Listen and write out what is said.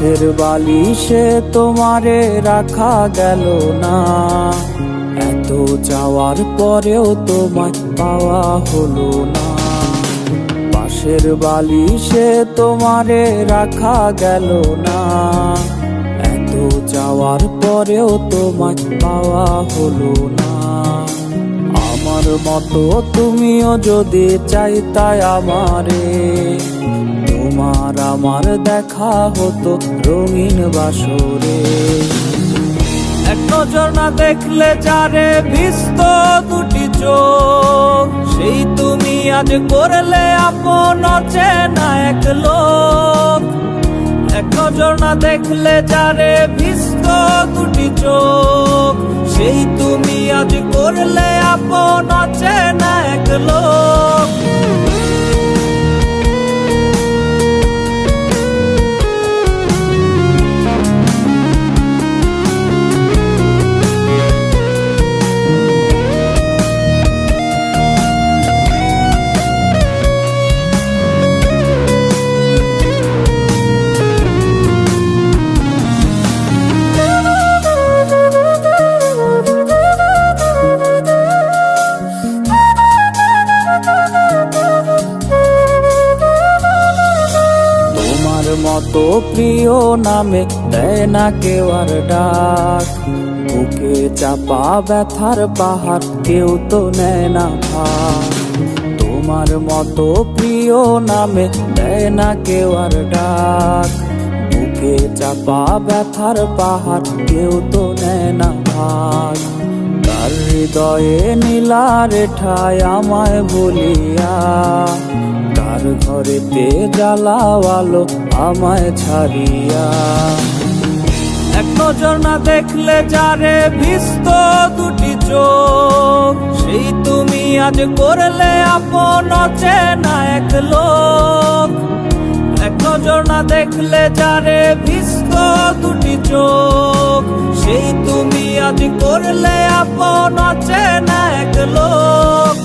পাশের বালিশে তোমারে রাখা গেল না, এত চাওয়ার পরেও তোমায় পাওয়া হলো না। পাশের বালিশে তোমারে রাখা গেল না, এত চাওয়ার পরেও তোমায় পাওয়া হলো না। আমার মতো তুমিও যদি চাইতাই আমারে, তোমার আমার দেখা হতো রঙিন বাসরে। এক নজর না দেখলে যারে ভিজত দুটি চোখ, সেই তুমি আজ করলে আপন অচেনা এক লোক। এক নজর না দেখলে যারে ভিজত দুটি চোখ, সেই তুমি আজ করলে আপন অচেনা এক লোক। মতো প্রিয় নামে দেয় না কেউ আর ডাক, বুকে চাপা ব্যথার পাহাড় কেউ তো নেয় না ভাগ। তোমার মতো প্রিয় নামে দেয় না কেউ আর ডাক, বুকে চাপা ব্যথার পাহাড় কেউ তো নেয় না ভাগ। তার হৃদয়ে নীলার ঠায় আমায় বলিয়া, কার ঘরেতে জ্বালাওয়ালো আমায় ছাড়িয়া। এক নজর না দেখলে যারে ভিজত দুটি চোখ, সেই তুমি আজ করলে আপন অচেনা এক লোক। এক নজর না দেখলে যারে ভিজত দুটি চোখ, সেই তুমি আজ করলে আপন অচেনা এক লোক।